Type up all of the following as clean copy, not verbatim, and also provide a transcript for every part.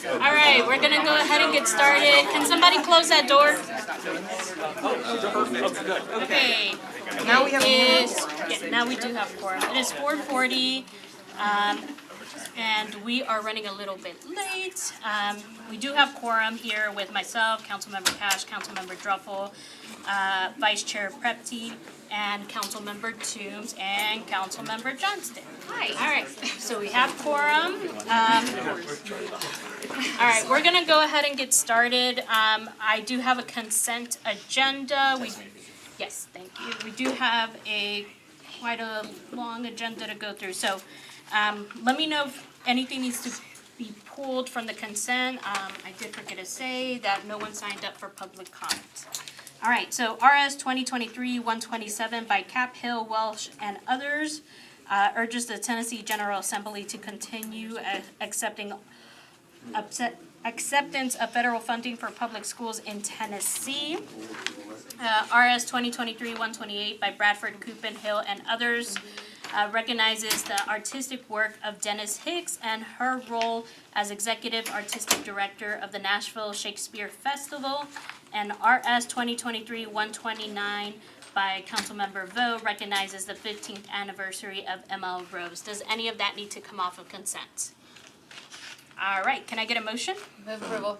All right, we're gonna go ahead and get started. Can somebody close that door? Okay. Now we have now we do have quorum. It is 4:40, and we are running a little bit late. We do have quorum here with myself, Councilmember Cash, Councilmember Druffel, Vice Chair Prepty, and Councilmember Toombs, and Councilmember Johnston. Hi. All right, so we have quorum. All right, we're gonna go ahead and get started. I do have a consent agenda. Yes, thank you. We do have quite a long agenda to go through, so let me know if anything needs to be pulled from the consent. I did forget to say that no one signed up for public comment. All right, so RS 2023-127 by Cap Hill, Welsh, and others urges the Tennessee General Assembly to continue acceptance of federal funding for public schools in Tennessee. RS 2023-128 by Bradford, Coupin, Hill, and others recognizes the artistic work of Dennis Hicks and her role as Executive Artistic Director of the Nashville Shakespeare Festival. And RS 2023-129 by Councilmember Vo recognizes the 15th anniversary of ML Rose. Does any of that need to come off of consent? All right, can I get a motion? Move approval.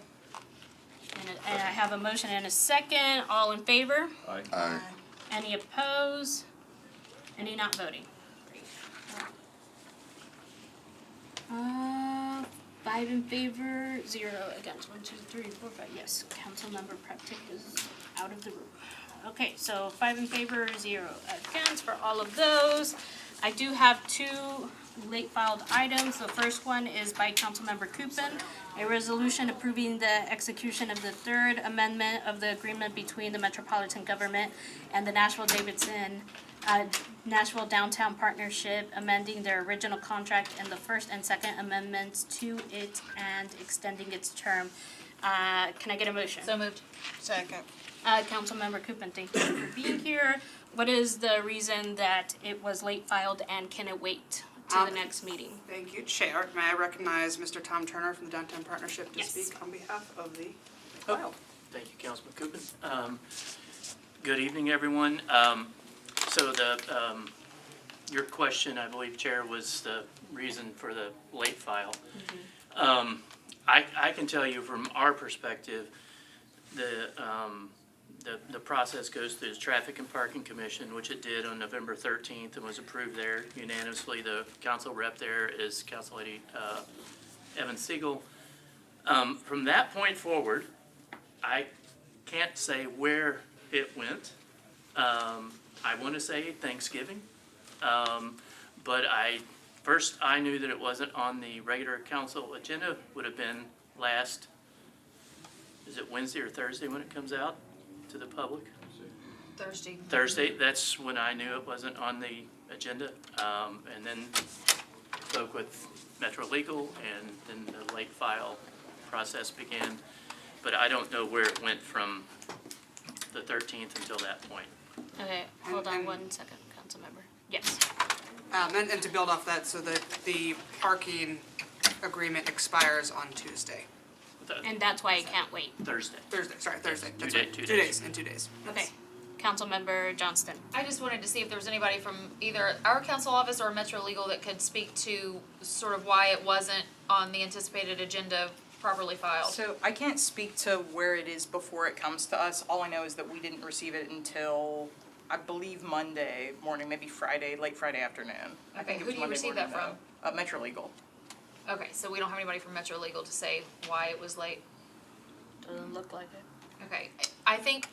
And I have a motion and a second. All in favor? Aye. Aye. Any opposed? Any not voting? 5 in favor, 0 against. 1, 2, 3, 4, 5. Yes, Councilmember Preptic is out of the room. Okay, so 5 in favor, 0 against for all of those. I do have 2 late filed items. The first one is by Councilmember Coupin, a resolution approving the execution of the 3rd amendment of the agreement between the Metropolitan government and the Nashville-Davidson Nashville Downtown Partnership, amending their original contract and the 1st and 2nd amendments to it and extending its term. Can I get a motion? So moved. Second. Councilmember Coupin, thank you for being here. What is the reason that it was late filed, and can it wait to the next meeting? Thank you, Chair. May I recognize Mr. Tom Turner from the Downtown Partnership to Yes. speak on behalf of the file? Thank you, Councilman Coupin. Good evening, everyone. So your question, I believe, Chair, was the reason for the late file. I can tell you from our perspective, the process goes through the Traffic and Parking Commission, which it did on November 13th and was approved there unanimously. The council rep there is Council Lady Evan Siegel. From that point forward, I can't say where it went. I want to say Thanksgiving, but I knew that it wasn't on the regular council agenda. Would have been last, is it Wednesday or Thursday when it comes out to the public? Thursday. Thursday, that's when I knew it wasn't on the agenda, and then spoke with Metro Legal, and then the late file process began. But I don't know where it went from the 13th until that point. Okay, hold on 1 second, Councilmember. Yes. And to build off that, so that the parking agreement expires on Tuesday. And that's why it can't wait. Thursday. Thursday. That's Two right. days. In 2 days. Okay. Councilmember Johnston. I just wanted to see if there was anybody from either our council office or Metro Legal that could speak to sort of why it wasn't on the anticipated agenda properly filed. So I can't speak to where it is before it comes to us. All I know is that we didn't receive it until, I believe, Monday morning, maybe Friday, late Friday afternoon. I Okay, think it who was do you Monday receive morning, that though. Metro Legal. Okay, so we don't have anybody from Metro Legal to say why it was late. Doesn't look like it. Okay, I think,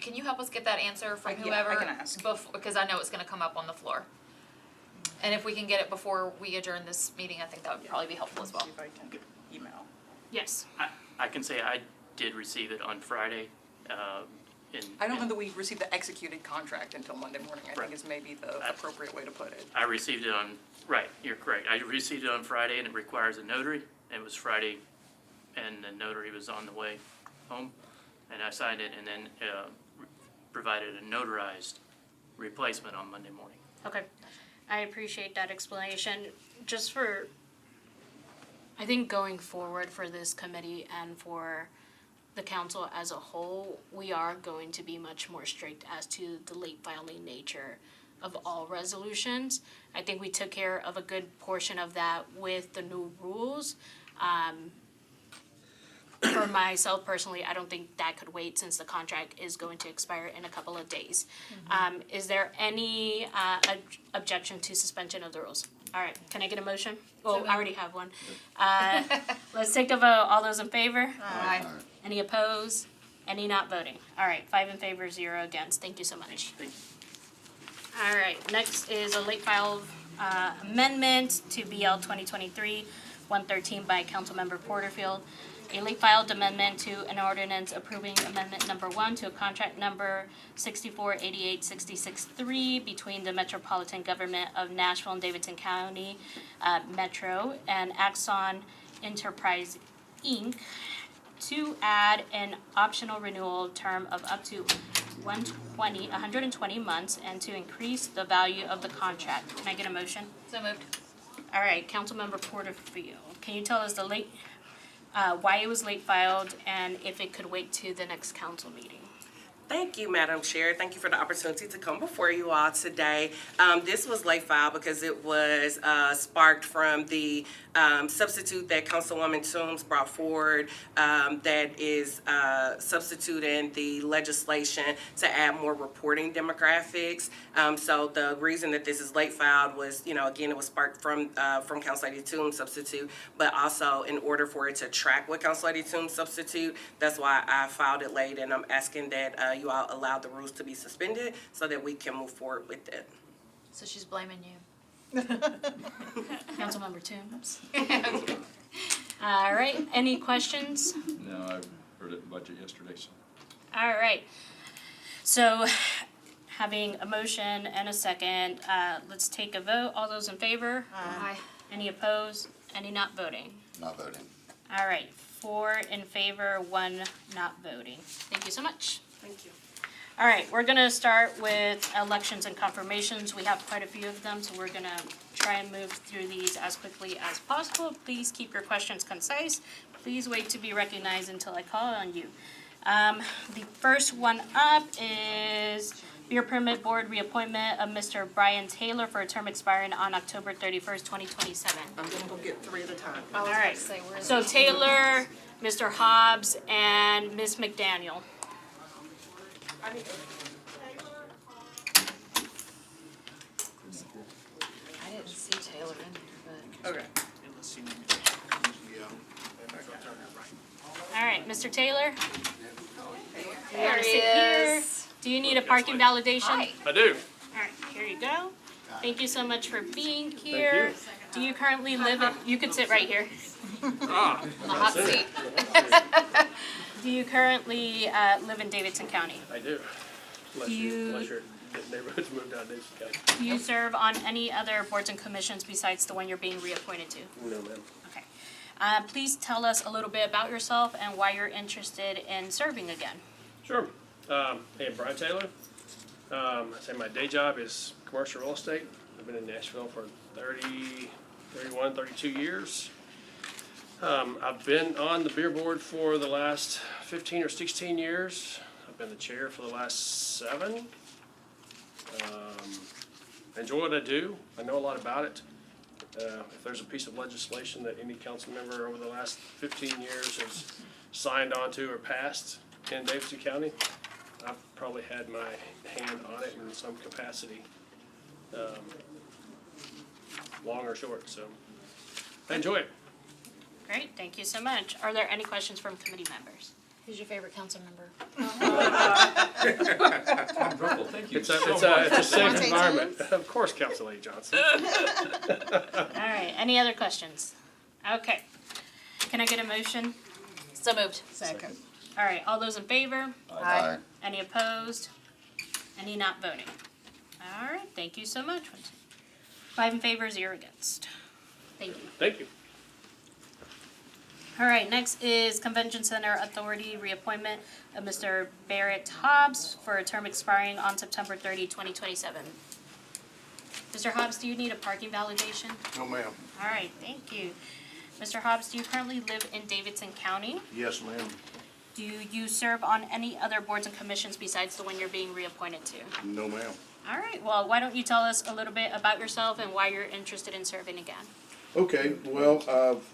can you help us get that answer from Yeah, whoever? I can ask. Because I know it's gonna come up on the floor. And if we can get it before we adjourn this meeting, I think that would probably be helpful as well. See if I can email. Yes. I can say I did receive it on Friday. I don't know that we received the executed contract until Monday morning. I Right. think is maybe the appropriate way to put it. I received it on, right, you're correct. I received it on Friday, and it requires a notary. It was Friday, and the notary was on the way home, and I signed it, and then provided a notarized replacement on Monday morning. Okay. I appreciate that explanation. Just for I think going forward for this committee and for the council as a whole, we are going to be much more strict as to the late filing nature of all resolutions. I think we took care of a good portion of that with the new rules. For myself personally, I don't think that could wait since the contract is going to expire in a couple of days. Is there any objection to suspension of the rules? All right, can I get a motion? Well, I already have one. Let's take a vote. All those in favor? Aye. Any opposed? Any not voting? All right, 5 in favor, 0 against. Thank you so much. Thank you. All right, next is a late file amendment to BL 2023-113 by Councilmember Porterfield. A late filed amendment to an ordinance approving amendment number 1 to a contract number 6488-663 between the Metropolitan Government of Nashville and Davidson County Metro and Axon Enterprise, Inc. to add an optional renewal term of up to 120 months and to increase the value of the contract. Can I get a motion? So moved. All right, Councilmember Porterfield, can you tell us why it was late filed and if it could wait to the next council meeting? Thank you, Madam Chair. Thank you for the opportunity to come before you all today. This was late filed because it was sparked from the substitute that Councilwoman Toombs brought forward that is substituting the legislation to add more reporting demographics. So the reason that this is late filed was, again, it was sparked from Council Lady Toombs' substitute, but also in order for it to track what Council Lady Toombs' substitute, that's why I filed it late, and I'm asking that you all allow the rules to be suspended so that we can move forward with it. So she's blaming you. Councilmember Toombs? All right, any questions? No, I heard it in budget yesterday, so. All right. So having a motion and a second, let's take a vote. All those in favor? Aye. Any opposed? Any not voting? Not voting. All right, 4 in favor, 1 not voting. Thank you so much. Thank you. All right, we're gonna start with elections and confirmations. We have quite a few of them, so we're gonna try and move through these as quickly as possible. Please keep your questions concise. Please wait to be recognized until I call on you. The first one up is beer permit board reappointment of Mr. Brian Taylor for a term expiring on October 31st, 2027. I'm gonna go get 3 at a time. I was All about right, to say, where's so Taylor, Mr. Hobbs, and Ms. McDaniel. I didn't see Taylor in here, but. Okay. All right, Mr. Taylor? There he sit here. is. Do you need a parking validation? Hi. I do. All right, here you go. Thank you so much for being here. Do you currently live in, you could sit right here. On the hot seat. Do you currently live in Davidson County? I do. Unless your neighborhood's moved out of Davidson County. Do you serve on any other boards and commissions besides the one you're being reappointed to? No, ma'am. Okay. Please tell us a little bit about yourself and why you're interested in serving again. Sure. Hey, I'm Brian Taylor. I say my day job is commercial real estate. I've been in Nashville for 32 years. I've been on the beer board for the last 15 or 16 years. I've been the chair for the last 7. I enjoy what I do. I know a lot about it. If there's a piece of legislation that any council member over the last 15 years has signed onto or passed in Davidson County, I've probably had my hand on it in some capacity, long or short, so I enjoy it. Great, thank you so much. Are there any questions from committee members? Who's your favorite council member? Thank you It's a, so it's much. a safe environment. Of course, Council Lady Johnson. All right, any other questions? Okay. Can I get a motion? So moved. Second. All right, all those in favor? Aye. Any opposed? Any not voting? All right, thank you so much. 5 in favor, 0 against. Thank you. Thank you. All right, next is Convention Center Authority reappointment of Mr. Barrett Hobbs for a term expiring on September 30, 2027. Mr. Hobbs, do you need a parking validation? No, ma'am. All right, thank you. Mr. Hobbs, do you currently live in Davidson County? Yes, ma'am. Do you serve on any other boards and commissions besides the one you're being reappointed to? No, ma'am. All right, well, why don't you tell us a little bit about yourself and why you're interested in serving again? Okay, well, I've,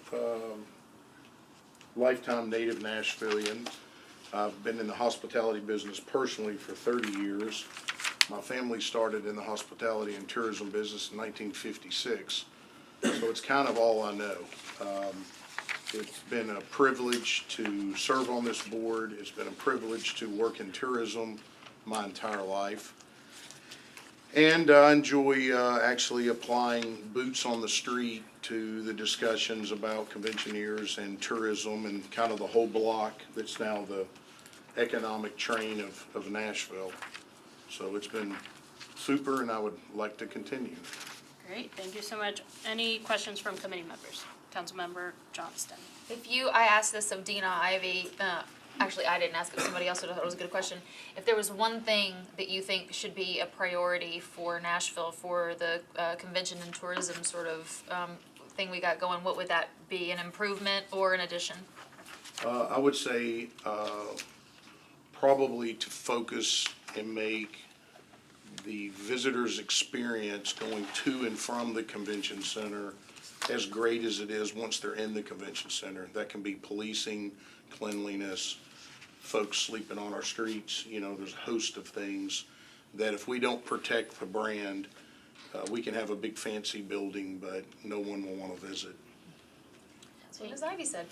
lifetime native Nashvilleian. I've been in the hospitality business personally for 30 years. My family started in the hospitality and tourism business in 1956, so it's kind of all I know. It's been a privilege to serve on this board. It's been a privilege to work in tourism my entire life. And I enjoy actually applying boots on the street to the discussions about conventioneers and tourism and kind of the whole block that's now the economic train of Nashville. So it's been super, and I would like to continue. Great, thank you so much. Any questions from committee members? Councilmember Johnston. I asked this of Dina Ivy, actually I didn't ask it, somebody else thought it was a good question. If there was one thing that you think should be a priority for Nashville for the convention and tourism sort of thing we got going, what would that be? An improvement or an addition? I would say probably to focus and make the visitor's experience going to and from the convention center as great as it is once they're in the convention center. That can be policing, cleanliness, folks sleeping on our streets. You know, there's a host of things that if we don't protect the brand, we can have a big fancy building, but no one will want to visit. That's what Ms. Ivy said.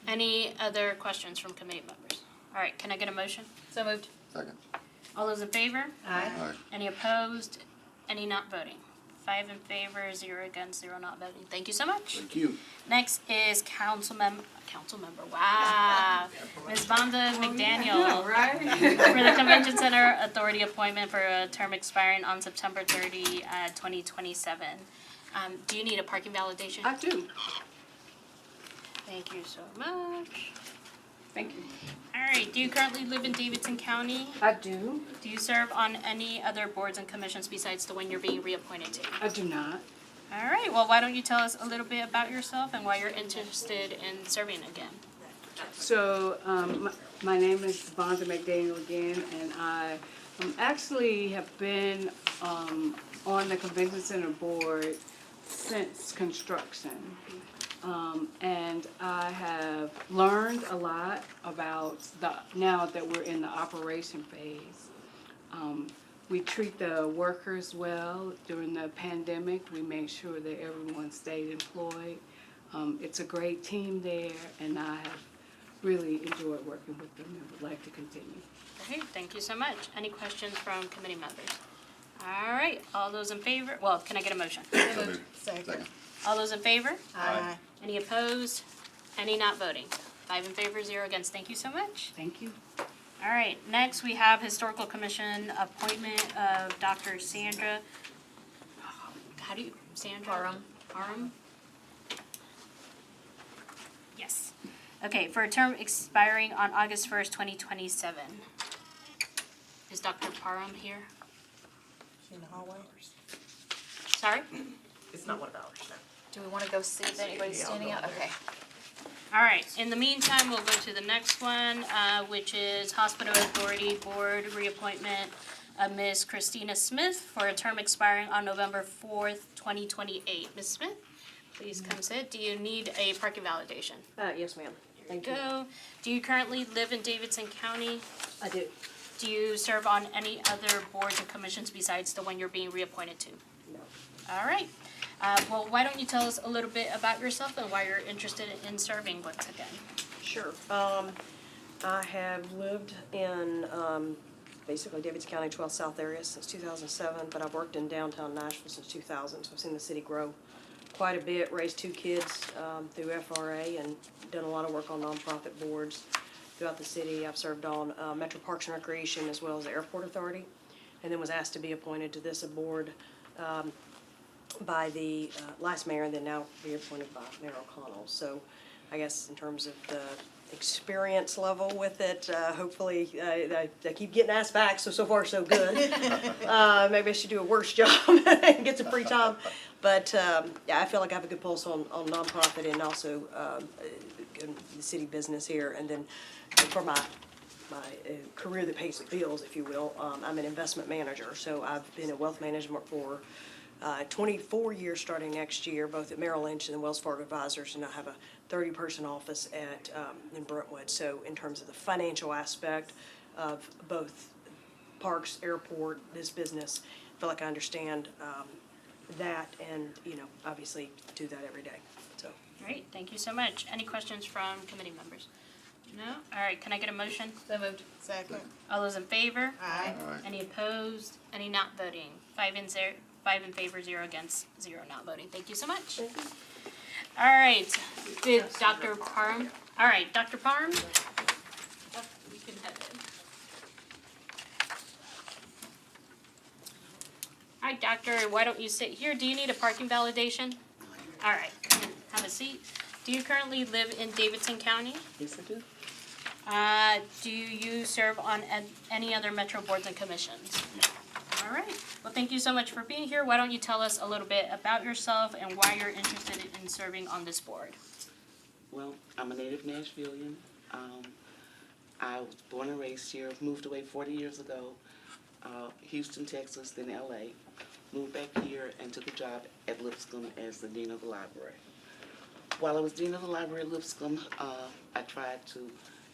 Any other questions from committee members? All right, can I get a motion? So moved. Second. All those in favor? Aye. Aye. Any opposed? Any not voting? 5 in favor, 0 against, 0 not voting. Thank you so much. Thank you. Next is councilmember, wow, Ms. Vonda McDaniel. For the Convention Center Authority appointment for a term expiring on September 30, 2027. Do you need a parking validation? I do. Thank you so much. Thank you. All right, do you currently live in Davidson County? I do. Do you serve on any other boards and commissions besides the one you're being reappointed to? I do not. All right, well, why don't you tell us a little bit about yourself and why you're interested in serving again? So, my name is Vonda McDaniel again, and I actually have been on the Convention Center board since construction. And I have learned a lot about now that we're in the operation phase. We treat the workers well. During the pandemic, we made sure that everyone stayed employed. It's a great team there, and I have really enjoyed working with them and would like to continue. Okay, thank you so much. Any questions from committee members? All right, all those in favor, well, can I get a motion? So moved. Second. All those in favor? Aye. Any opposed? Any not voting? 5 in favor, 0 against. Thank you so much. Thank you. All right, next we have Historical Commission appointment of Dr. Sandra, how do you, Sandra? Parham? Yes. Okay, for a term expiring on August 1st, 2027. Is Dr. Parham here? In the hallway? Sorry? It's not one of ours, no. Do we wanna go see if anybody's Yeah, I'll standing go up? there. Okay. All right, in the meantime, we'll go to the next one, which is Hospital Authority Board reappointment of Ms. Christina Smith for a term expiring on November 4th, 2028. Ms. Smith, please come sit. Do you need a parking validation? Yes, ma'am. Thank you. Go. Do you currently live in Davidson County? I do. Do you serve on any other boards and commissions besides the one you're being reappointed to? No. All right. Well, why don't you tell us a little bit about yourself and why you're interested in serving once again? Sure. I have lived in basically Davidson County, 12 South area since 2007, but I've worked in downtown Nashville since 2000, so I've seen the city grow quite a bit, raised 2 kids through FRA, and done a lot of work on nonprofit boards throughout the city. I've served on Metro Parks and Recreation as well as the Airport Authority, and then was asked to be appointed to this board by the last mayor, and then now reappointed by Mayor O'Connell. So I guess in terms of the experience level with it, hopefully, I keep getting asked back, so far so good. Maybe I should do a worse job and get some free time. But, yeah, I feel like I have a good pulse on nonprofit and also, the city business here. And then for my career that pays the bills, if you will, I'm an investment manager. So I've been in wealth management for 24 years starting next year, both at Merrill Lynch and the Wells Fargo Advisors, and I have a 30-person office at in Brentwood. So in terms of the financial aspect of both parks, airport, this business, I feel like I understand that, and obviously do that every day. So. Great, thank you so much. Any questions from committee members? No? All right, can I get a motion? So moved. Second. All those in favor? Aye. Any opposed? Any not voting? 5 in favor, 0 against, 0 not voting. Thank you so much. All right, did Dr. Parham? All right, Dr. Parham? You can head in. All right, doctor, why don't you sit here? Do you need a parking validation? All right, have a seat. Do you currently live in Davidson County? Yes, I do. Do you serve on any other metro boards and commissions? All right. Well, thank you so much for being here. Why don't you tell us a little bit about yourself and why you're interested in serving on this board? Well, I'm a native Nashvilleian. I was born and raised here, moved away 40 years ago, Houston, Texas, then LA. Moved back here and took a job at Lipscomb as the Dean of the Library. While I was Dean of the Library at Lipscomb, I tried to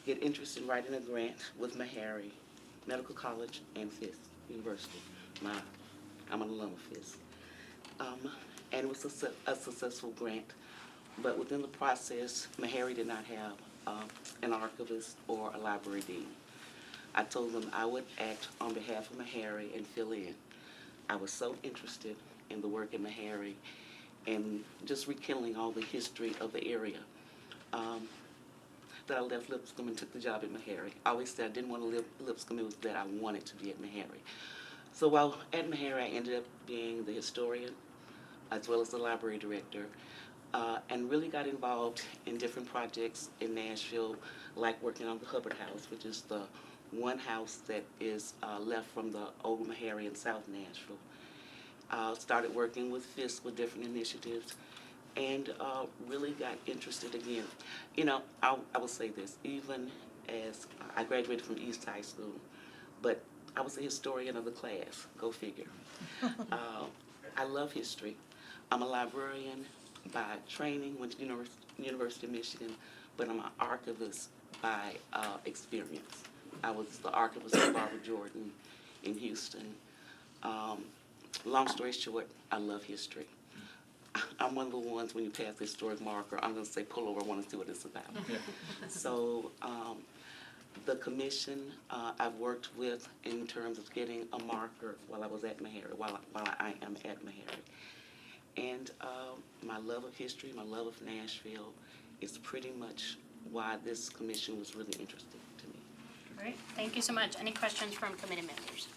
get interested in writing a grant with Meharry Medical College and Fisk University. I'm an alum of Fisk. And it was a successful grant. But within the process, Meharry did not have an archivist or a library dean. I told them I would act on behalf of Meharry and fill in. I was so interested in the work at Meharry and just rekindling all the history of the area that I left Lipscomb and took the job at Meharry. I always said I didn't want to live Lipscomb, it was that I wanted to be at Meharry. So while at Meharry, I ended up being the historian as well as the library director, and really got involved in different projects in Nashville, like working on the Hubbard House, which is the one house that is left from the old Meharry in South Nashville. Started working with Fisk with different initiatives, and really got interested again. I will say this, even as I graduated from East High School, but I was a historian of the class, go figure. I love history. I'm a librarian by training, went to University of Michigan, but I'm an archivist by experience. I was the archivist of Barbara Jordan in Houston. Long story short, I love history. I'm one of the ones, when you pass the historic marker, I'm going to say, pull over, I want to see what it's about. So the commission I've worked with in terms of getting a marker while I was at Meharry, while I am at Meharry. And my love of history, my love of Nashville is pretty much why this commission was really interesting to me. Great, thank you so much. Any questions from committee members?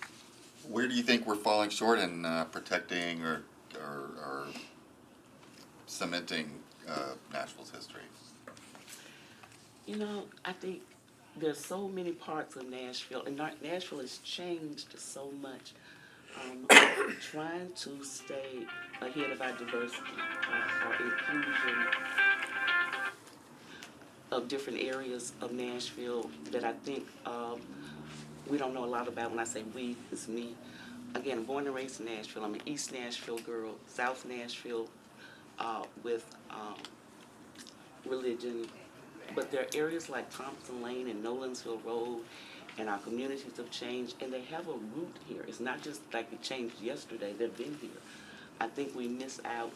Where do you think we're falling short in protecting or cementing Nashville's history? I think there's so many parts of Nashville, and Nashville has changed so much. Trying to stay ahead of our diversity, our inclusion of different areas of Nashville that I think we don't know a lot about. When I say we, it's me. Again, I'm born and raised in Nashville. I'm an East Nashville girl, South Nashville with religion. But there are areas like Thompson Lane and Nolansville Road, and our communities have changed, and they have a root here. It's not just like it changed yesterday, they've been here. I think we miss out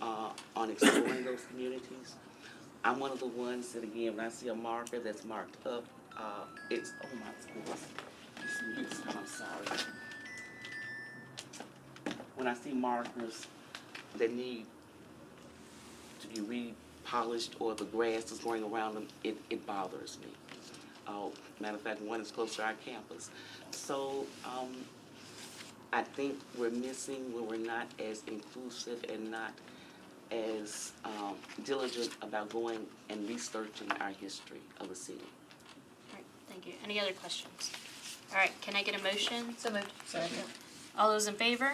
on exploring those communities. I'm one of the ones that, again, when I see a marker that's marked up, it's, oh my goodness, I'm sorry. When I see markers that need to be repolished or the grass is growing around them, it bothers me. Matter of fact, one is close to our campus. So I think we're missing when we're not as inclusive and not as diligent about going and researching our history of the city. All right, thank you. Any other questions? All right, can I get a motion? So moved. All those in favor?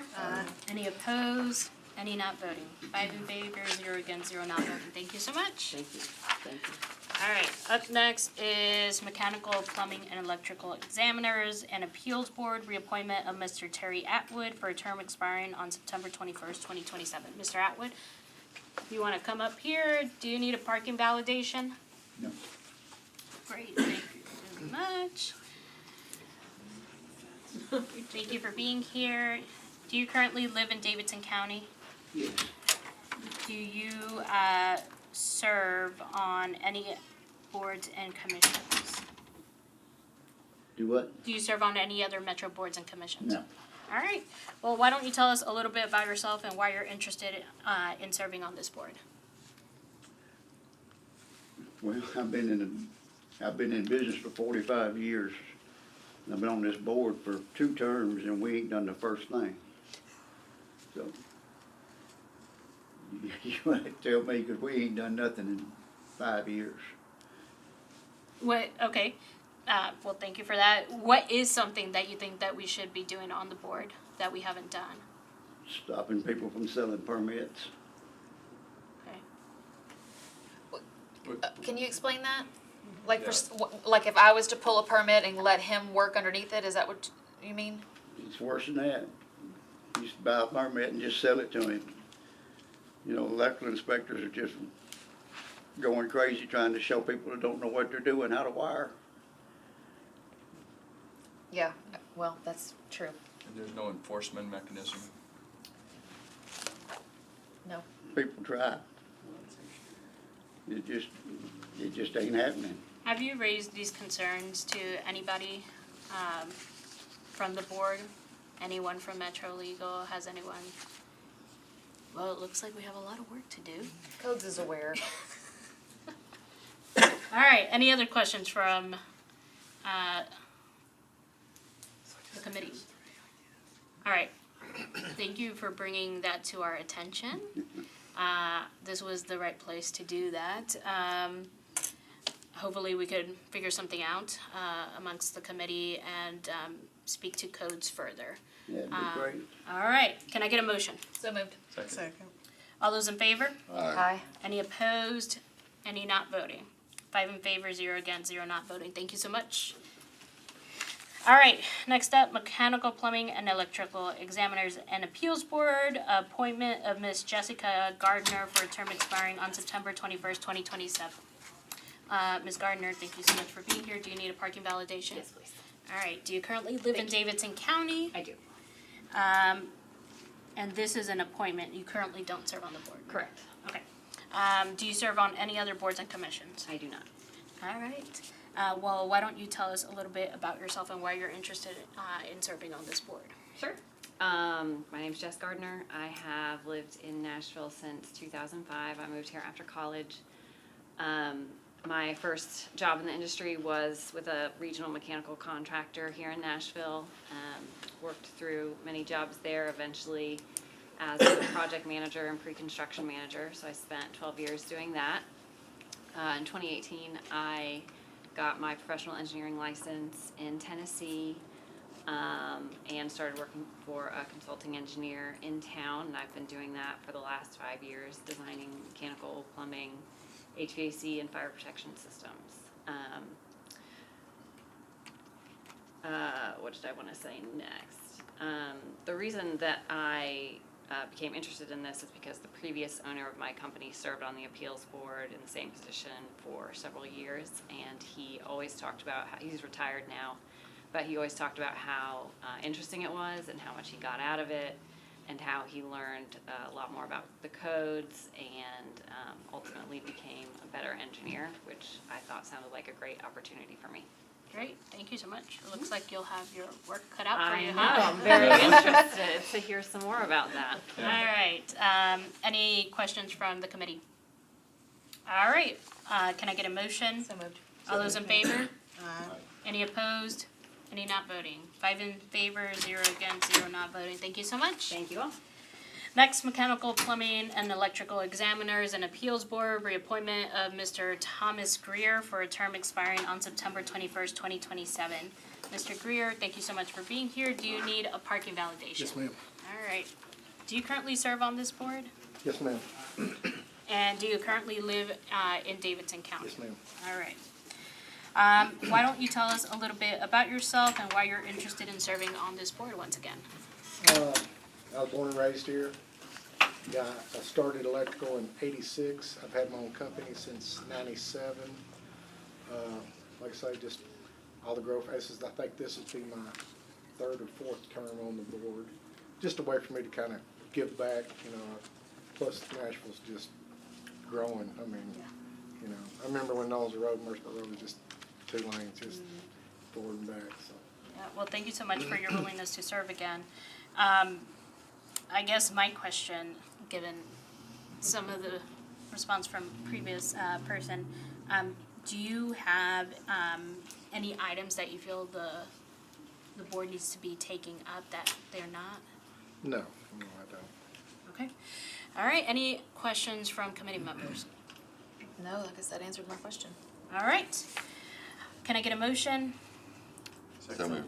Any opposed? Any not voting? 5 in favor, 0 against, 0 not voting. Thank you so much. Thank you. Thank you. All right, up next is Mechanical, Plumbing, and Electrical Examiners and Appeals Board, reappointment of Mr. Terry Atwood for a term expiring on September 21st, 2027. Mr. Atwood, you want to come up here? Do you need a parking validation? No. Great, thank you very much. Thank you for being here. Do you currently live in Davidson County? Yes. Do you serve on any boards and commissions? Do what? Do you serve on any other metro boards and commissions? No. All right. Well, why don't you tell us a little bit about yourself and why you're interested in serving on this board? Well, I've been in business for 45 years. I've been on this board for 2 terms and we ain't done the first thing. So, you want to tell me, because we ain't done nothing in 5 years. What? Okay. Well, thank you for that. What is something that you think that we should be doing on the board that we haven't done? Stopping people from selling permits. Okay. Can you explain that? Like like if I was to pull a permit and let him work underneath it, is that what you mean? It's worse than that. You just buy a permit and just sell it to him. You know, electrical inspectors are just going crazy trying to show people that don't know what they're doing how to wire. Yeah, well, that's true. And there's no enforcement mechanism? No. People try. It just ain't happening. Have you raised these concerns to anybody from the board? Anyone from Metro Legal? Has anyone? Well, it looks like we have a lot of work to do. Codes is aware. All right, any other questions from the committee? All right, thank you for bringing that to our attention. This was the right place to do that. Hopefully we could figure something out amongst the committee and speak to codes further. Yeah, it'd be great. All right, can I get a motion? So moved. Second. All those in favor? Aye. Any opposed? Any not voting? 5 in favor, 0 against, 0 not voting. Thank you so much. All right, next up, Mechanical, Plumbing, and Electrical Examiners and Appeals Board, appointment of Ms. Jessica Gardner for a term expiring on September 21st, 2027. Ms. Gardner, thank you so much for being here. Do you need a parking validation? Yes, please. All right, do you currently live in Davidson County? I do. And this is an appointment. You currently don't serve on the board? Correct. Okay. Do you serve on any other boards and commissions? I do not. All right. Well, why don't you tell us a little bit about yourself and why you're interested in serving on this board? Sure. My name's Jess Gardner. I have lived in Nashville since 2005. I moved here after college. My first job in the industry was with a regional mechanical contractor here in Nashville. Worked through many jobs there, eventually as a project manager and pre-construction manager. So I spent 12 years doing that. In 2018, I got my professional engineering license in Tennessee and started working for a consulting engineer in town. And I've been doing that for the last 5 years, designing mechanical, plumbing, HVAC, and fire protection systems. What did I want to say next? The reason that I became interested in this is because the previous owner of my company served on the appeals board in the same position for several years, and he always talked about how, he's retired now, but he always talked about how interesting it was and how much he got out of it, and how he learned a lot more about the codes and ultimately became a better engineer, which I thought sounded like a great opportunity for me. Great, thank you so much. It looks like you'll have your work cut out for I you, know, huh? I'm very interested to hear some more about that. All right, any questions from the committee? All right, can I get a motion? So moved. All those in favor? Any opposed? Any not voting? 5 in favor, 0 against, 0 not voting. Thank you so much. Thank you all. Next, Mechanical, Plumbing, and Electrical Examiners and Appeals Board, reappointment of Mr. Thomas Greer for a term expiring on September 21st, 2027. Mr. Greer, thank you so much for being here. Do you need a parking validation? Yes, ma'am. All right. Do you currently serve on this board? Yes, ma'am. And do you currently live in Davidson County? Yes, ma'am. All right. Why don't you tell us a little bit about yourself and why you're interested in serving on this board once again? I was born and raised here. Yeah, I started electrical in '86. I've had my own company since '97. Like I say, just all the growth phases. I think this will be my third or fourth term on the board. Just a way for me to kind of give back, you know. Plus, Nashville's just growing. I mean, you know, I remember when Knowles Road, Mercer Road was just 2 lanes, just forward and back. So. Yeah, well, thank you so much for your willingness to serve again. I guess my question, given some of the response from previous person, do you have any items that you feel the board needs to be taking up that they're not? No, I don't. Okay. All right. Any questions from committee members? No, like I said, answered my question. All right. Can I get a motion? So moved.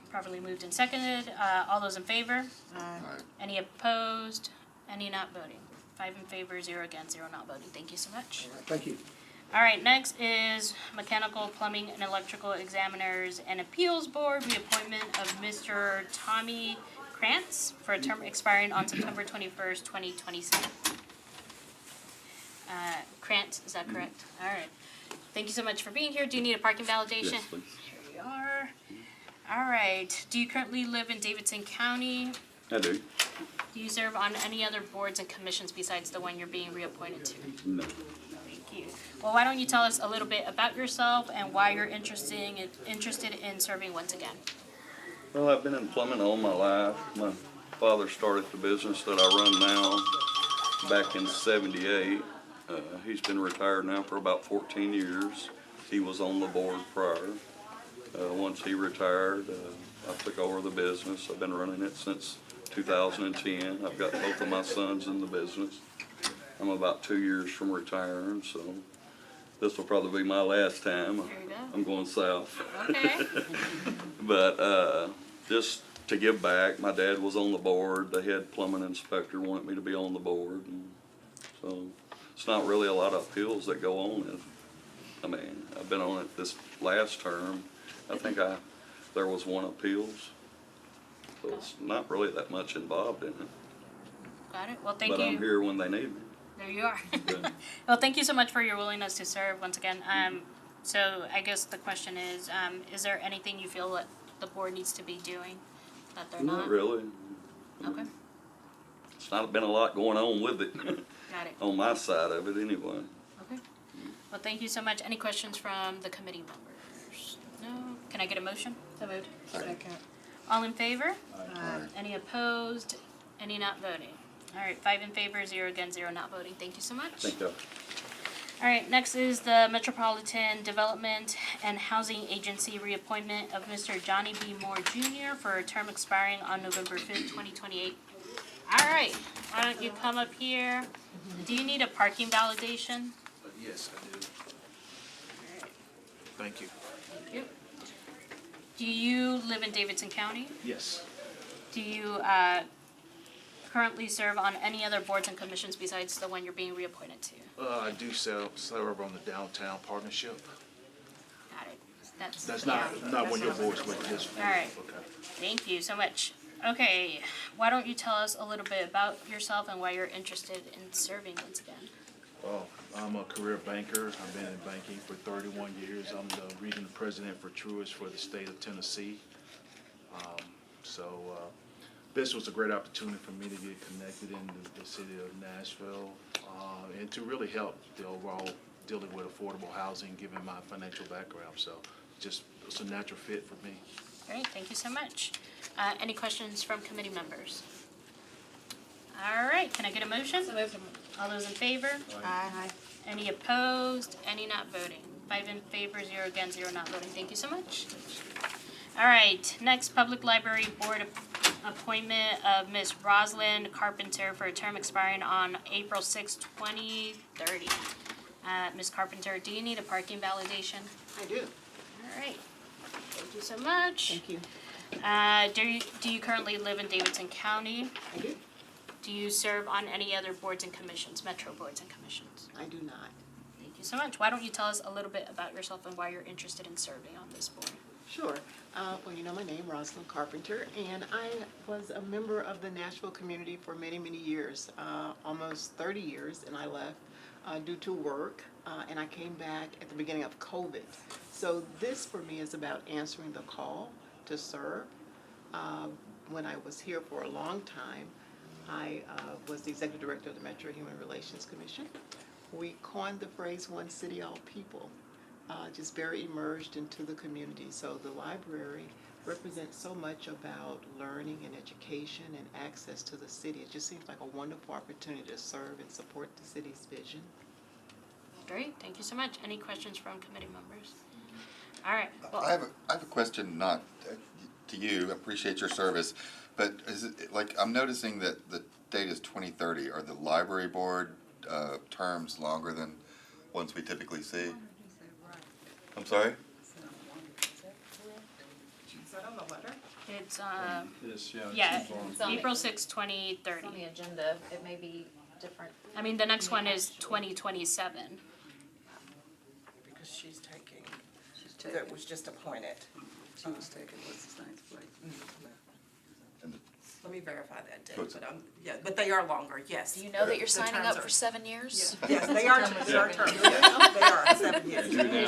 Properly moved and seconded. All those in favor? Aye. Any opposed? Any not voting? 5 in favor, 0 against, 0 not voting. Thank you so much. All right, thank you. All right, next is Mechanical, Plumbing, and Electrical Examiners and Appeals Board, reappointment of Mr. Tommy Krantz for a term expiring on September 21st, 2027. Krantz, is that correct? All right. Thank you so much for being here. Do you need a parking validation? Yes, please. Here you are. All right. Do you currently live in Davidson County? I do. Do you serve on any other boards and commissions besides the one you're being reappointed to? No. Thank you. Well, why don't you tell us a little bit about yourself and why you're interested in serving once again? Well, I've been in plumbing all my life. My father started the business that I run now back in '78. He's been retired now for about 14 years. He was on the board prior. Once he retired, I took over the business. I've been running it since 2010. I've got both of my sons in the business. I'm about 2 years from retiring, so this will probably be my last time. There you go. I'm going south. Okay. But just to give back, my dad was on the board. The head plumbing inspector wanted me to be on the board. And so it's not really a lot of appeals that go on. I mean, I've been on it this last term. I think there was 1 appeals. So it's not really that much involved in it. Got it. Well, thank you. But I'm here when they need me. There you are. Yeah. Well, thank you so much for your willingness to serve once again. So I guess the question is there anything you feel that the board needs to be doing that they're not? Not really. Okay. It's not been a lot going on with it. Got it. On my side of it anyway. Okay. Well, thank you so much. Any questions from the committee members? No? Can I get a motion? So moved. Second. All in favor? Aye. Any opposed? Any not voting? All right, 5 in favor, 0 against, 0 not voting. Thank you so much. Thank you. All right, next is the Metropolitan Development and Housing Agency reappointment of Mr. Johnny B. Moore Jr. for a term expiring on November 5th, 2028. All right, why don't you come up here? Do you need a parking validation? Yes, I do. All right, Thank you. thank you. Do you live in Davidson County? Yes. Do you currently serve on any other boards and commissions besides the one you're being reappointed to? I do serve on the downtown partnership. Got it. That's not one of your boards, but this one. All right. Okay. Thank you so much. Okay, why don't you tell us a little bit about yourself and why you're interested in serving once again? Well, I'm a career banker. I've been in banking for 31 years. I'm the regional president for Truist for the state of Tennessee. This was a great opportunity for me to get connected in the city of Nashville and to really help the overall dealing with affordable housing given my financial background. So just it's a natural fit for me. Great, thank you so much. Any questions from committee members? All right, can I get a motion? All those in favor? Aye. Any opposed? Any not voting? 5 in favor, 0 against, 0 not voting. Thank you so much. All right, next, Public Library Board appointment of Ms. Rosalind Carpenter for a term expiring on April 6, 2030. Ms. Carpenter, do you need a parking validation? I do. All right. Thank you so much. Thank you. Do you currently live in Davidson County? I do. Do you serve on any other boards and commissions, metro boards and commissions? I do not. Thank you so much. Why don't you tell us a little bit about yourself and why you're interested in serving on this board? Sure. Well, you know my name, Rosalind Carpenter, and I was a member of the Nashville community for many, many years, almost 30 years, and I left due to work, and I came back at the beginning of COVID. So this for me is about answering the call to serve. When I was here for a long time, I was the executive director of the Metro Human Relations Commission. We coined the phrase "one city, all people," just very immersed into the community. So the library represents so much about learning and education and access to the city. It just seems like a wonderful opportunity to serve and support the city's vision. Great, thank you so much. Any questions from committee members? All right. Well, I have a question, not to you, I appreciate your service, but is it, like, I'm noticing that the date is 2030. Are the library board terms longer than ones we typically see? I'm sorry? Is that on the letter? it's, Yes, yeah, It's on the- April 6, 2030. It's on the agenda, it may be different. I mean, the next one is 2027. Because she's taking, that was just appointed. She was taking what's his name's place. Let me verify that date, Good. but yeah, but they are longer, yes. Do you know that you're The signing terms up are- for 7 years? Yes, they are terms, yes, they are 7 years. Do now.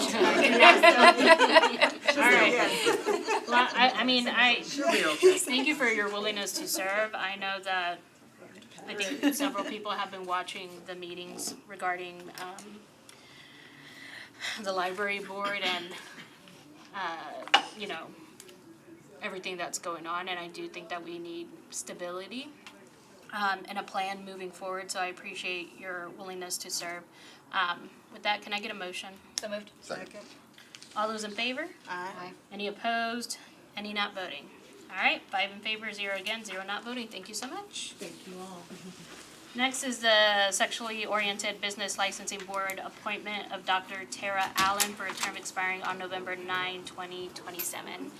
All right. Yes. Well, I mean, She'll be okay. thank you for your willingness to serve. I know that, I think several people have been watching the meetings regarding, the library board and, you know, everything that's going on, and I do think that we need stability, and a plan moving forward, so I appreciate your willingness to serve. With that, can I get a motion? So moved. Second. All those in favor? Aye. Any opposed? Any not voting? All right, 5 in favor, 0 against, 0 not voting. Thank you so much. Thank you all. Next is the Sexually Oriented Business Licensing Board appointment of Dr. Tara Allen for a term expiring on November 9, 2027.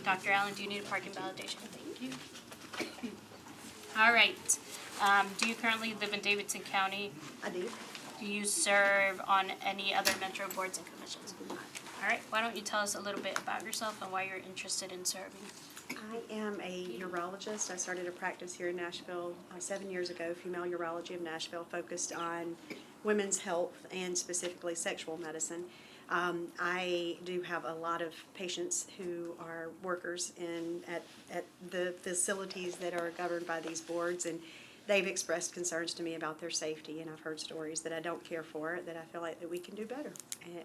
Dr. Allen, do you need a parking validation? Thank you. All right. Do you currently live in Davidson County? I do. Do you serve on any other metro boards and commissions? All right, why don't you tell us a little bit about yourself and why you're interested in serving? I am a urologist. I started a practice here in Nashville 7 years ago, Female Urology of Nashville, focused on women's health and specifically sexual medicine. I do have a lot of patients who are workers at the facilities that are governed by these boards, and they've expressed concerns to me about their safety, and I've heard stories that I don't care for, that I feel like that we can do better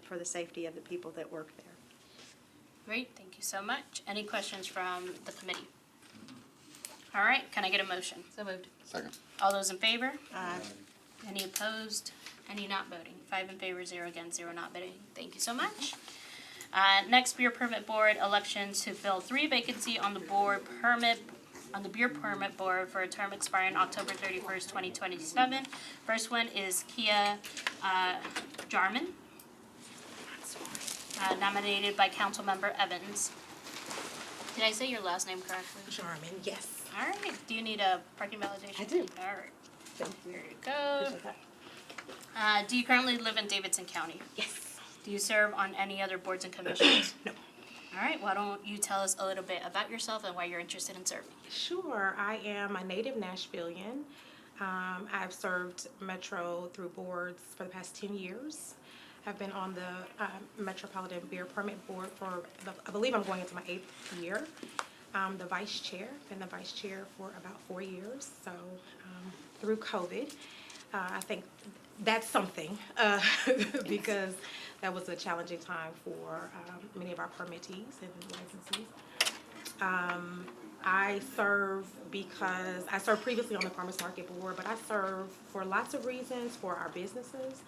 for the safety of the people that work there. Great, thank you so much. Any questions from the committee? All right, can I get a motion? So moved. Second. All those in favor? Aye. Any opposed? Any not voting? 5 in favor, 0 against, 0 not voting. Thank you so much. Next, beer permit board elections to fill 3 vacancy on the beer permit board for a term expiring October 31st, 2027. First one is Kia Jarman, nominated by Councilmember Evans. Did I say your last name correctly? Jarman, yes. All right. Do you need a parking validation? I do. All right. Here you go. Do you currently live in Davidson County? Yes. Do you serve on any other boards and commissions? No. All right. Why don't you tell us a little bit about yourself and why you're interested in serving? Sure. I am a native Nashvilleian. I've served Metro through boards for the past 10 years. I've been on the Metropolitan Beer Permit Board for, I believe I'm going into my 8th year. The vice chair, been the vice chair for about 4 years. So through COVID, I think that's something because that was a challenging time for many of our permittees and licensees. I serve because I served previously on the Farmers Market Board, but I serve for lots of reasons for our businesses,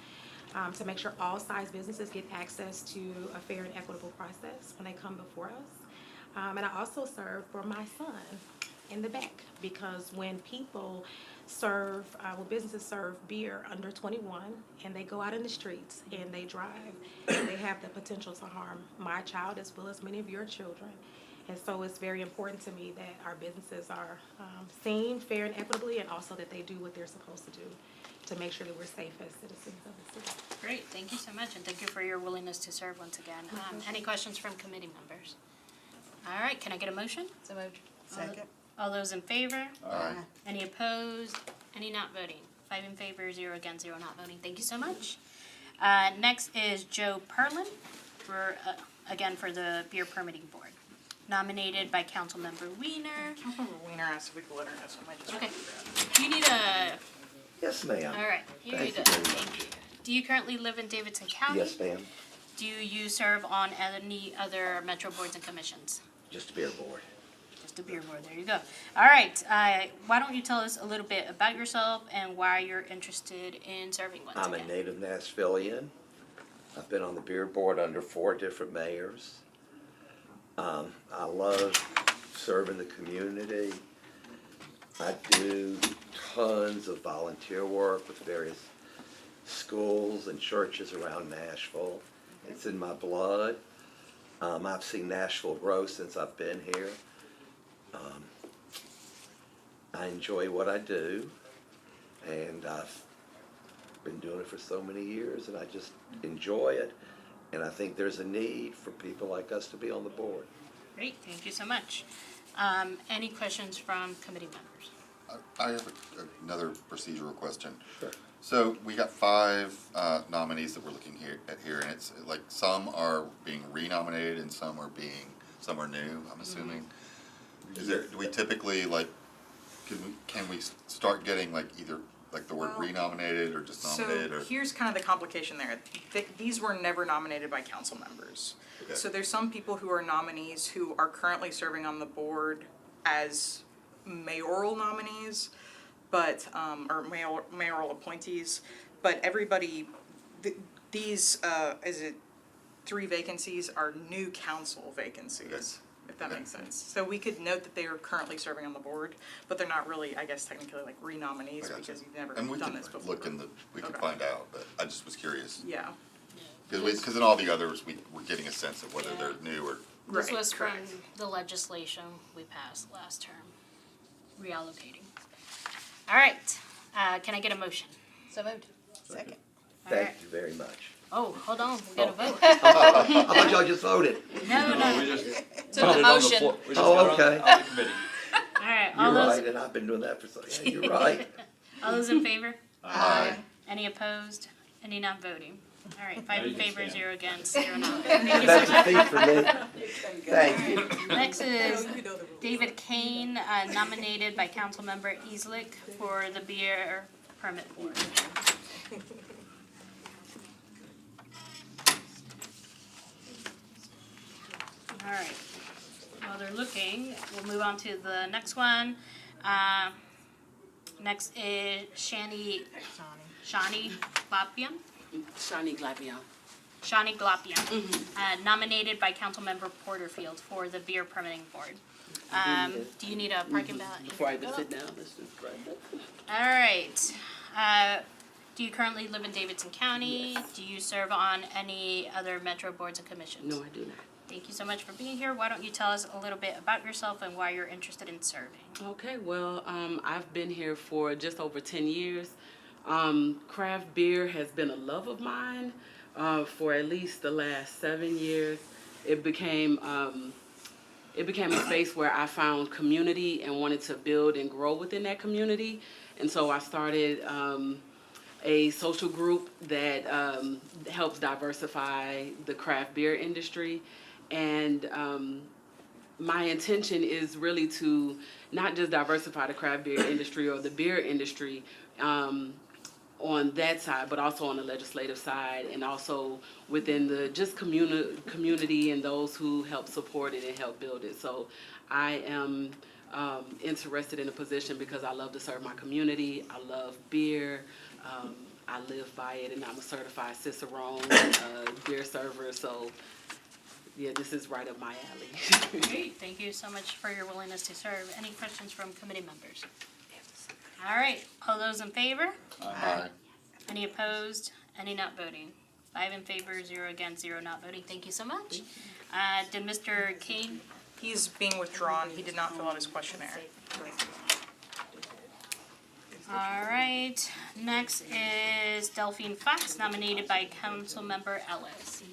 to make sure all size businesses get access to a fair and equitable process when they come before us. And I also serve for my son in the back, because when people serve, when businesses serve beer under 21 and they go out in the streets and they drive, and they have the potential to harm my child as well as many of your children. And so it's very important to me that our businesses are seen fair and equitably, and also that they do what they're supposed to do to make sure that we're safe as citizens of the city. Great, thank you so much, and thank you for your willingness to serve once again. Any questions from committee members? All right, can I get a motion? So moved. Second. All those in favor? Aye. Any opposed? Any not voting? 5 in favor, 0 against, 0 not voting. Thank you so much. Next is Joe Perlin for, again, for the Beer Permitting Board. Nominated by Councilmember Weiner. Councilmember Weiner asked if we could let her know, so I might just. Okay. Do you need a, Yes, ma'am. all right, here you go. Thank you. Do you currently live in Davidson County? Yes, ma'am. Do you serve on any other metro boards and commissions? Just a beer board. Just a beer board, there you go. All right, why don't you tell us a little bit about yourself and why you're interested in serving once I'm again? a native Nashvilleian. I've been on the beer board under 4 different mayors. I love serving the community. I do tons of volunteer work with various schools and churches around Nashville. It's in my blood. I've seen Nashville grow since I've been here. I enjoy what I do, and I've been doing it for so many years, and I just enjoy it. And I think there's a need for people like us to be on the board. Great, thank you so much. Any questions from committee members? I have another procedural question. Sure. So we got 5 nominees that we're looking at here, and it's like some are being renominated and some are new, I'm assuming. Do we typically like, can we start getting like either like the word Well, renominated or just nominated? So Or here's kind of the complication there. These were never nominated by council members. Okay. So there's some people who are nominees who are currently serving on the board as mayoral nominees, but, or mayoral appointees, but everybody, these, 3 vacancies are new council vacancies, if that makes sense. So we could note that they are currently serving on the board, but they're not really, I guess, technically like renominees because you've never and we done can this before. look we can Okay. find out, but I just was curious. Yeah. Because in all the others, we're getting a sense of whether they're new or. This Right, was from correct. the legislation we passed last term, reallocating. All right, can I get a motion? So moved. Second. Thank you very much. Oh, hold on, we gotta vote. I thought y'all just voted. No. We just To the motion. Oh, okay. All right, all You're those, right, and I've been doing that for so, yeah, you're right. all those in favor? Aye. Any opposed? Any not voting? All right, 5 in you can favor, stand. 0 against, 0 not. Thank you so That's a much. feat for me. Thank you. Next is David Kane, nominated by Councilmember Easlick for the Beer Permit Board. All right, while they're looking, we'll move on to the next one. Next is Shani Glapian. Shani Glavion. Shani Glapian, nominated by Councilmember Porterfield for the Beer Permitting Board. Do you need a parking ballot? Before I even sit down, let's just grab that. All right. Do you currently live in Davidson County? Yes. Do you serve on any other metro boards and commissions? No, I do not. Thank you so much for being here. Why don't you tell us a little bit about yourself and why you're interested in serving? Okay, well, I've been here for just over 10 years. Craft beer has been a love of mine for at least the last 7 years. It became a space where I found community and wanted to build and grow within that community. And so I started a social group that helps diversify the craft beer industry. And my intention is really to not just diversify the craft beer industry or the beer industry on that side, but also on the legislative side and also within the just community and those who help support it and help build it. So I am interested in a position because I love to serve my community. I love beer. I live by it, and I'm a certified Cicerone beer server. So yeah, this is right up my alley. Great, thank you so much for your willingness to serve. Any questions from committee members? All right, all those in favor? Aye. Any opposed? Any not voting? 5 in favor, 0 against, 0 not voting. Thank you so much. Did Mr. Kane? He's being withdrawn. He did not fill out his questionnaire. All right, next is Delphine Fox, nominated by Councilmember Ellis.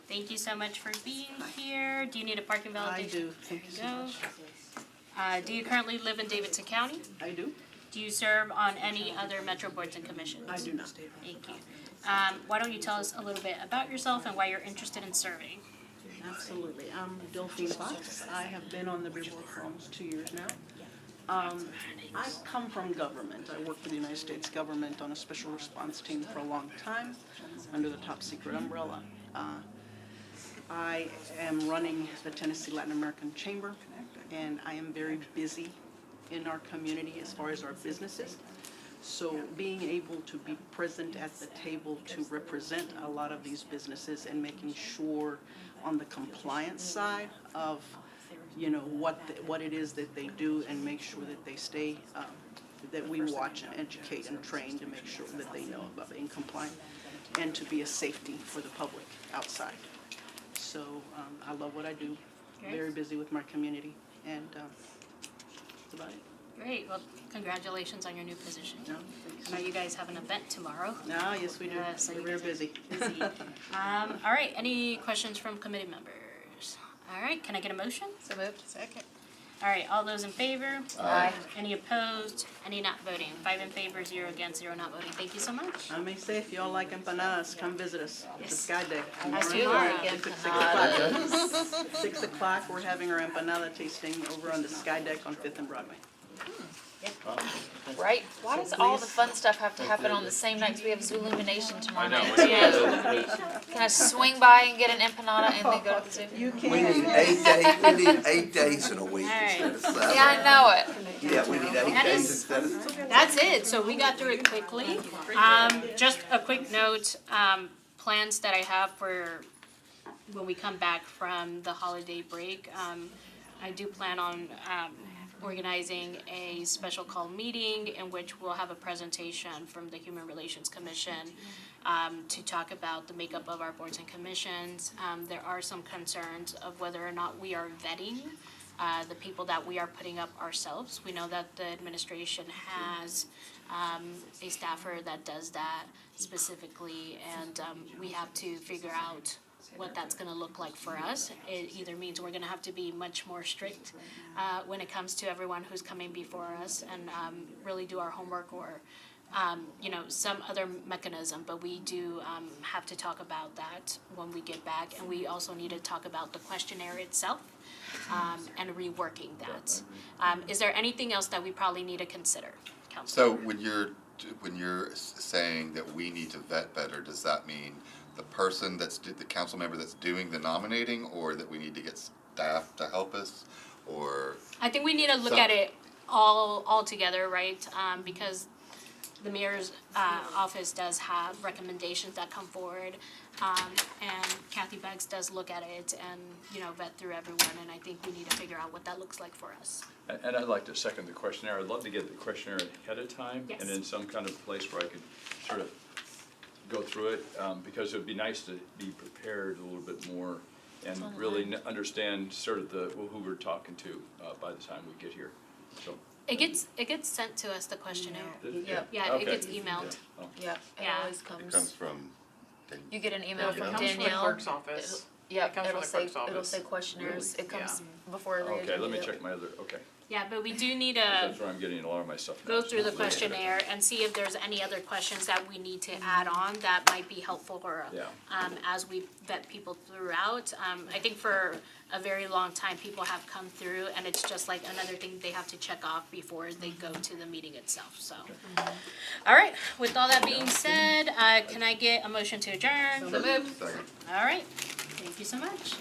Thank you so much for being here. Do you need a parking validation? I do, thank you so much. Do you currently live in Davidson County? I do. Do you serve on any other metro boards and commissions? I do not. Thank you. Why don't you tell us a little bit about yourself and why you're interested in serving? Absolutely. I'm Delphine Fox. I have been on the Bureau for almost 2 years now. I come from government. I worked for the United States government on a special response team for a long time under the top secret umbrella. I am running the Tennessee Latin American Chamber, and I am very busy in our community as far as our businesses. So being able to be present at the table to represent a lot of these businesses and making sure on the compliance side of, you know, what it is that they do, and make sure that they stay, that we watch and educate and train to make sure that they know about being compliant and to be a safety for the public outside. So I love what I do. Very busy with my community, and that's about it. Great, well, congratulations on your new position. No, I know you guys have an event tomorrow. No, yes, we do. So We're you very guys are busy. All right, any questions from committee members? All right, can I get a motion? So moved. Second. All right, all those in favor? Aye. Any opposed? Any not voting? 5 in favor, 0 against, 0 not voting. Thank you so much. I may say, if y'all like empanadas, come visit us at the Sky Deck. I do Tomorrow like at 6 empanadas. o'clock. 6 o'clock, we're having our empanada tasting over on the Sky Deck on 5th and Broadway. Right? Why does all the fun stuff have to happen on the same night? 'Cause we have Zoolumination tomorrow night. Can I swing by and get an empanada and then go to the zoo? You can. We need 8 days, we need 8 days in a week instead of 7. Yeah, I know it. Yeah, we need 8 That days is- instead of. That's it, so we got through it quickly. Just a quick note, plans that I have for when we come back from the holiday break. I do plan on, organizing a special call meeting in which we'll have a presentation from the Human Relations Commission to talk about the makeup of our boards and commissions. There are some concerns of whether or not we are vetting the people that we are putting up ourselves. We know that the administration has a staffer that does that specifically, and we have to figure out what that's gonna look like for us. It either means we're gonna have to be much more strict when it comes to everyone who's coming before us and really do our homework, or you know, some other mechanism, but we do have to talk about that when we get back, and we also need to talk about the questionnaire itself and reworking that. Is there anything else that we probably need to consider, Council? So when you're saying that we need to vet better, does that mean the person the council member that's doing the nominating, or that we need to get staff to help us, or? I think we need to look at it all together, right? Because the mayor's office does have recommendations that come forward, and Kathy Beggs does look at it and, you know, vet through everyone, and I think we need to figure out what that looks like for us. And I'd like to second the questionnaire. I'd love to get the questionnaire ahead of time Yes. and in some kind of place where I could sort of go through it, because it would be nice to be prepared a little bit more and really understand sort of who we're talking to by the time we get here. So. It gets sent to us, the questionnaire. Yep. Yeah, Okay. it gets emailed. Yep, it Yeah. always It comes. comes from. You get an email It from comes from the Danielle. clerk's office. Yep, It comes it'll from the say, clerk's office. it'll say questionnaires. It comes Yeah. before the agenda. Okay, let me yep. check my other, okay. Yeah, but we do need That's to where I'm getting a lot of my stuff. go now. through the questionnaire and see if there's any other questions that we need to add on that might be helpful for, Yeah. as we vet people throughout. I think for a very long time, people have come through, and it's just like another thing they have to check off before they go to the meeting itself, so. All right, with all that being said, can I get a motion to adjourn? So moved. Second. All right, thank you so much.